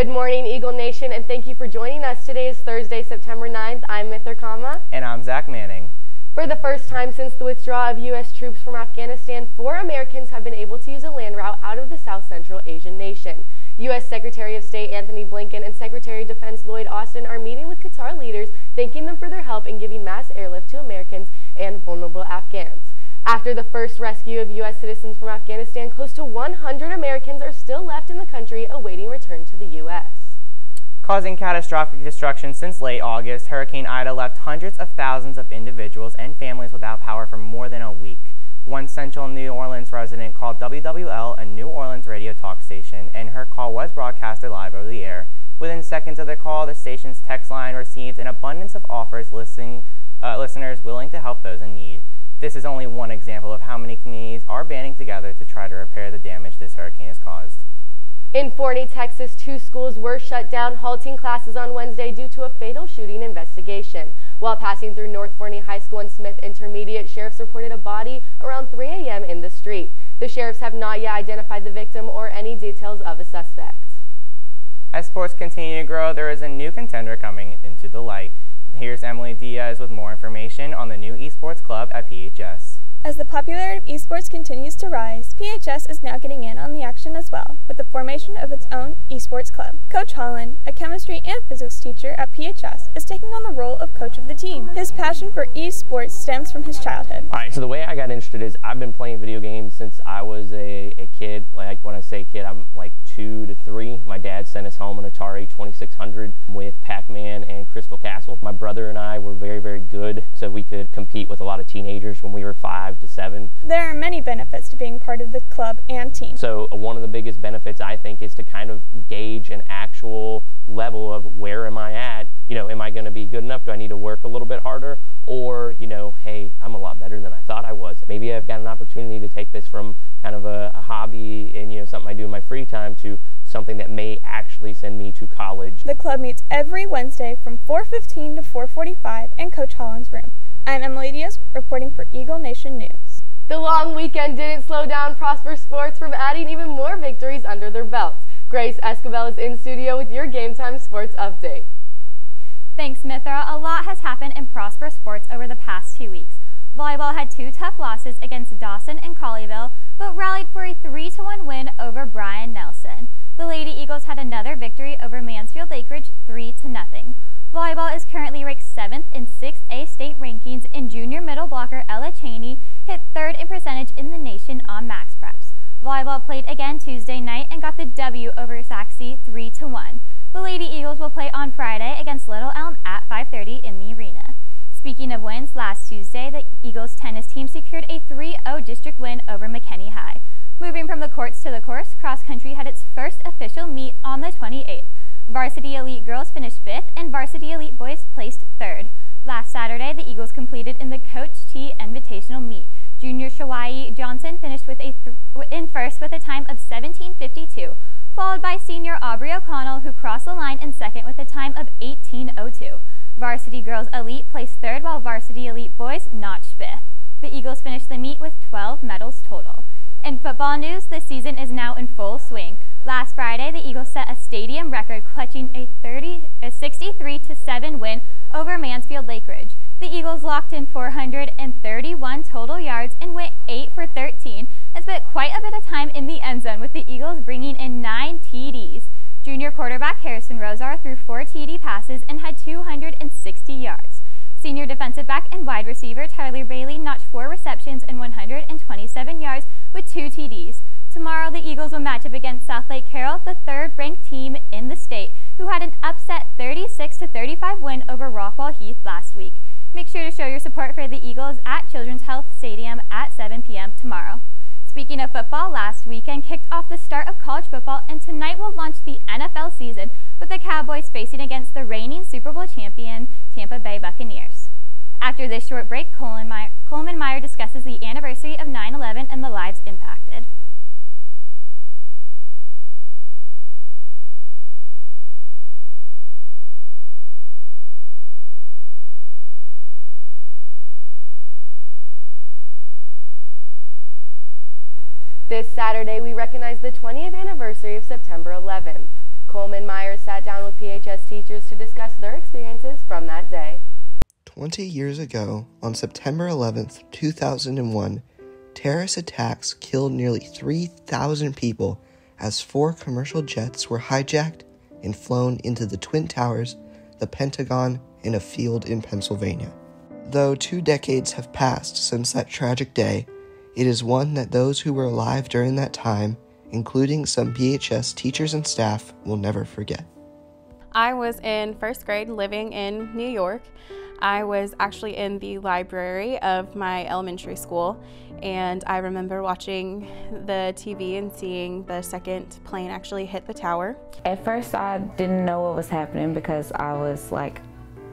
Good morning, Eagle Nation, and thank you for joining us. Today is Thursday, September 9th. I'm Mithra Kama. And I'm Zach Manning. For the first time since the withdrawal of U.S. troops from Afghanistan, 4 Americans have been able to use a land route out of the South Central Asian nation. U.S. Secretary of State Anthony Blinken and Secretary of Defense Lloyd Austin are meeting with Qatar leaders, thanking them for their help in giving mass airlift to Americans and vulnerable Afghans. After the first rescue of U.S. citizens from Afghanistan, close to 100 Americans are still left in the country awaiting return to the U.S. Causing catastrophic destruction since late August, Hurricane Ida left hundreds of thousands of individuals and families without power for more than a week. One Central New Orleans resident called WWL a New Orleans radio talk station, and her call was broadcasted live over the air. Within seconds of the call, the station's text line received an abundance of offers listeners willing to help those in need. This is only one example of how many communities are banding together to try to repair the damage this hurricane has caused. In Forney, Texas, 2 schools were shut down, halting classes on Wednesday due to a fatal shooting investigation. While passing through North Forney High School and Smith Intermediate, sheriffs reported a body around 3 a.m. in the street. The sheriffs have not yet identified the victim or any details of a suspect. As sports continue to grow, there is a new contender coming into the light. Here's Emily Diaz with more information on the new Esports Club at PHS. As the popularity of esports continues to rise, PHS is now getting in on the action as well, with the formation of its own Esports Club. Coach Holland, a chemistry and physics teacher at PHS, is taking on the role of coach of the team. His passion for esports stems from his childhood. Alright, so the way I got interested is I've been playing video games since I was a kid. Like, when I say kid, I'm like 2 to 3. My dad sent us home an Atari 2600 with Pac-Man and Crystal Castle. My brother and I were very, very good, so we could compete with a lot of teenagers when we were 5 to 7. There are many benefits to being part of the club and team. So one of the biggest benefits, I think, is to kind of gauge an actual level of where am I at? You know, am I going to be good enough? Do I need to work a little bit harder? Or, you know, hey, I'm a lot better than I thought I was. Maybe I've got an opportunity to take this from kind of a hobby and, you know, something I do in my free time to something that may actually send me to college. The club meets every Wednesday from 4:15 to 4:45 in Coach Holland's room. I'm Emily Diaz, reporting for Eagle Nation News. The long weekend didn't slow down Prosper Sports from adding even more victories under their belts. Grace Escobar is in studio with your Game Time Sports update. Thanks, Mithra. A lot has happened in Prosper Sports over the past 2 weeks. Volleyball had 2 tough losses against Dawson and Colleyville, but rallied for a 3-1 win over Bryan Nelson. The Lady Eagles had another victory over Mansfield Lakeridge, 3-0. Volleyball is currently ranked 7th in 6A state rankings, and junior middle blocker Ella Cheney hit 3rd in percentage in the nation on Max Preps. Volleyball played again Tuesday night and got the W over Saxe 3-1. The Lady Eagles will play on Friday against Little Elm at 5:30 in the arena. Speaking of wins, last Tuesday, the Eagles tennis team secured a 3-0 district win over McKinney High. Moving from the courts to the course, cross country had its first official meet on the 28th. Varsity Elite Girls finished 5th and Varsity Elite Boys placed 3rd. Last Saturday, the Eagles competed in the Coach T Invitational Meet. Junior Shawai Johnson finished in first with a time of 17:52, followed by senior Aubrey O'Connell, who crossed the line in second with a time of 18:02. Varsity Girls Elite placed 3rd, while Varsity Elite Boys notched 5th. The Eagles finished the meet with 12 medals total. In football news, the season is now in full swing. Last Friday, the Eagles set a stadium record, clutching a 63-7 win over Mansfield Lakeridge. The Eagles locked in 431 total yards and went 8 for 13 and spent quite a bit of time in the end zone, with the Eagles bringing in 9 TDs. Junior quarterback Harrison Rosar threw 4 TD passes and had 260 yards. Senior defensive back and wide receiver Tyler Bailey notched 4 receptions and 127 yards with 2 TDs. Tomorrow, the Eagles will match up against South Lake Carroll, the 3rd-ranked team in the state, who had an upset 36-35 win over Rockwall Heath last week. Make sure to show your support for the Eagles at Children's Health Stadium at 7 p.m. tomorrow. Speaking of football, last weekend kicked off the start of college football, and tonight will launch the NFL season with the Cowboys facing against the reigning Super Bowl champion Tampa Bay Buccaneers. After this short break, Coleman Meyer discusses the anniversary of 9/11 and the lives impacted. This Saturday, we recognize the 20th anniversary of September 11th. Coleman Myers sat down with PHS teachers to discuss their experiences from that day. 20 years ago, on September 11th, 2001, terrorist attacks killed nearly 3,000 people as 4 commercial jets were hijacked and flown into the Twin Towers, the Pentagon, and a field in Pennsylvania. Though 2 decades have passed since that tragic day, it is one that those who were alive during that time, including some PHS teachers and staff, will never forget. I was in first grade living in New York. I was actually in the library of my elementary school, and I remember watching the TV and seeing the second plane actually hit the tower. At first I didn't know what was happening because I was like,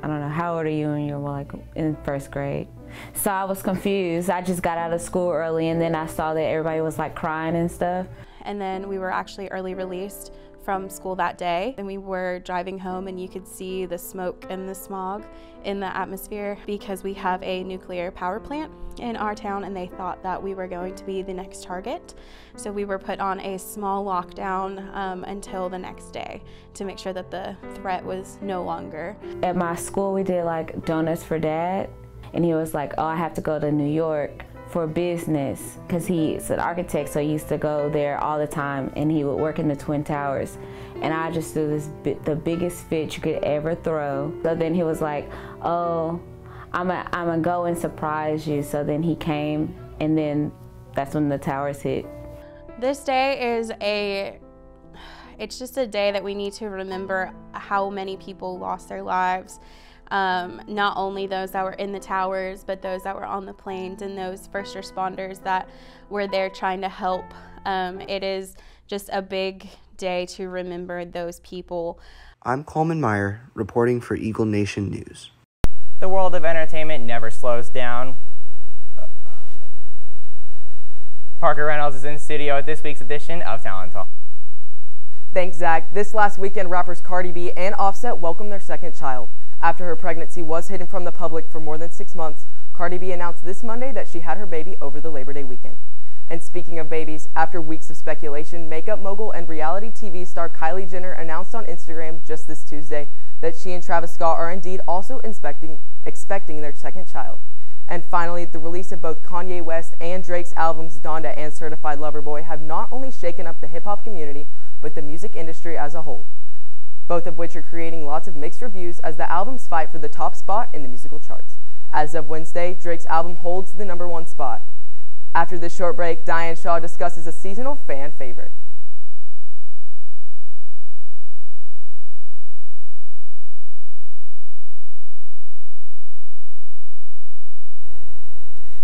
I don't know, how old are you? And you're like in first grade. So I was confused. I just got out of school early, and then I saw that everybody was like crying and stuff. And then we were actually early released from school that day, and we were driving home, and you could see the smoke and the smog in the atmosphere because we have a nuclear power plant in our town, and they thought that we were going to be the next target. So we were put on a small lockdown until the next day to make sure that the threat was no longer. At my school we did like donuts for Dad, and he was like, oh, I have to go to New York for business, because he's an architect, so he used to go there all the time, and he would work in the Twin Towers. And I just threw the biggest fit you could ever throw. So then he was like, oh, I'm gonna go and surprise you. So then he came, and then that's when the towers hit. This day is it's just a day that we need to remember how many people lost their lives. Not only those that were in the towers, but those that were on the planes and those first responders that were there trying to help. It is just a big day to remember those people. I'm Coleman Meyer, reporting for Eagle Nation News. The world of entertainment never slows down. Parker Reynolds is in studio at this week's edition of Talent Talk. Thanks, Zach. This last weekend, rappers Cardi B and Offset welcomed their second child. After her pregnancy was hidden from the public for more than 6 months, Cardi B announced this Monday that she had her baby over the Labor Day weekend. And speaking of babies, after weeks of speculation, makeup mogul and reality TV star Kylie Jenner announced on Instagram just this Tuesday that she and Travis Scott are indeed also expecting their second child. And finally, the release of both Kanye West and Drake's albums Donda and Certified Lover Boy have not only shaken up the hip-hop community, but the music industry as a whole, both of which are creating lots of mixed reviews as the albums fight for the top spot in the musical charts. As of Wednesday, Drake's album holds the #1 spot. After this short break, Diane Shaw discusses a seasonal fan favorite.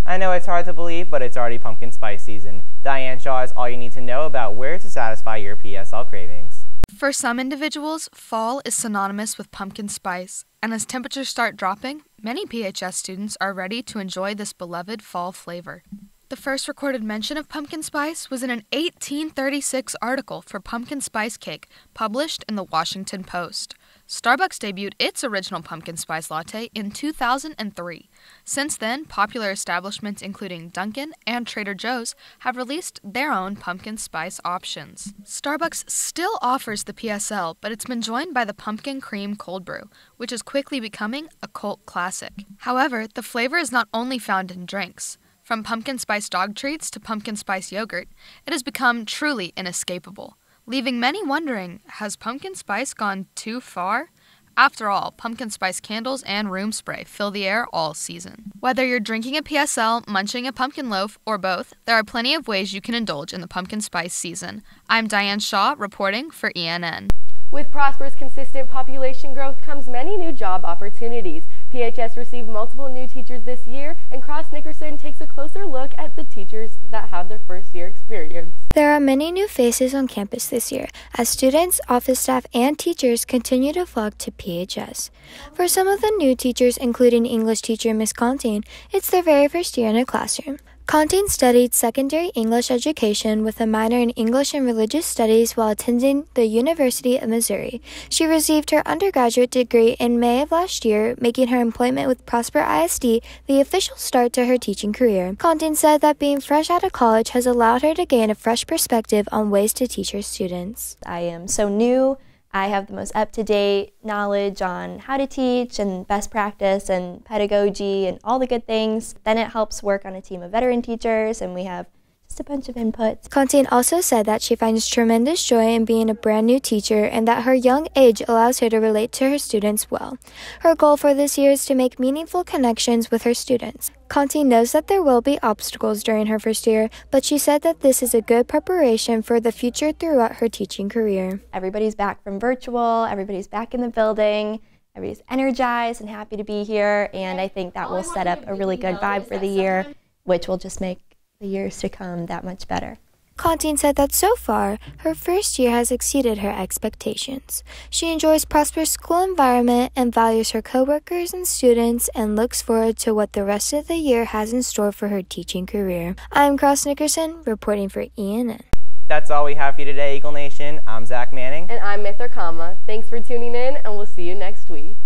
I know it's hard to believe, but it's already pumpkin spice season. Diane Shaw has all you need to know about where to satisfy your PSL cravings. For some individuals, fall is synonymous with pumpkin spice, and as temperatures start dropping, many PHS students are ready to enjoy this beloved fall flavor. The first recorded mention of pumpkin spice was in an 1836 article for pumpkin spice cake published in the Washington Post. Starbucks debuted its original pumpkin spice latte in 2003. Since then, popular establishments including Dunkin' and Trader Joe's have released their own pumpkin spice options. Starbucks still offers the PSL, but it's been joined by the pumpkin cream cold brew, which is quickly becoming a cult classic. However, the flavor is not only found in drinks. From pumpkin spice dog treats to pumpkin spice yogurt, it has become truly inescapable, leaving many wondering, has pumpkin spice gone too far? After all, pumpkin spice candles and room spray fill the air all season. Whether you're drinking a PSL, munching a pumpkin loaf, or both, there are plenty of ways you can indulge in the pumpkin spice season. I'm Diane Shaw, reporting for ENN. With prosperous, consistent population growth comes many new job opportunities. PHS received multiple new teachers this year, and Cross Nickerson takes a closer look at the teachers that have their first year experience. There are many new faces on campus this year, as students, office staff, and teachers continue to flock to PHS. For some of the new teachers, including English teacher Miss Contine, it's their very first year in a classroom. Contine studied secondary English education with a minor in English and Religious Studies while attending the University of Missouri. She received her undergraduate degree in May of last year, making her employment with Prosper ISD the official start to her teaching career. Contine said that being fresh out of college has allowed her to gain a fresh perspective on ways to teach her students. I am so new. I have the most up-to-date knowledge on how to teach and best practice and pedagogy and all the good things. Then it helps work on a team of veteran teachers, and we have just a bunch of inputs. Constine also said that she finds tremendous joy in being a brand new teacher and that her young age allows her to relate to her students well. Her goal for this year is to make meaningful connections with her students. Constine knows that there will be obstacles during her first year, but she said that this is a good preparation for the future throughout her teaching career. Everybody's back from virtual, everybody's back in the building, everybody's energized and happy to be here, and I think that will set up a really good vibe for the year, which will just make the years to come that much better. Constine said that so far, her first year has exceeded her expectations. She enjoys Prosper's school environment and values her coworkers and students and looks forward to what the rest of the year has in store for her teaching career. I'm Cross Nickerson, reporting for ENN. That's all we have for you today, Eagle Nation. I'm Zach Manning. And I'm Mithra Kama. Thanks for tuning in, and we'll see you next week.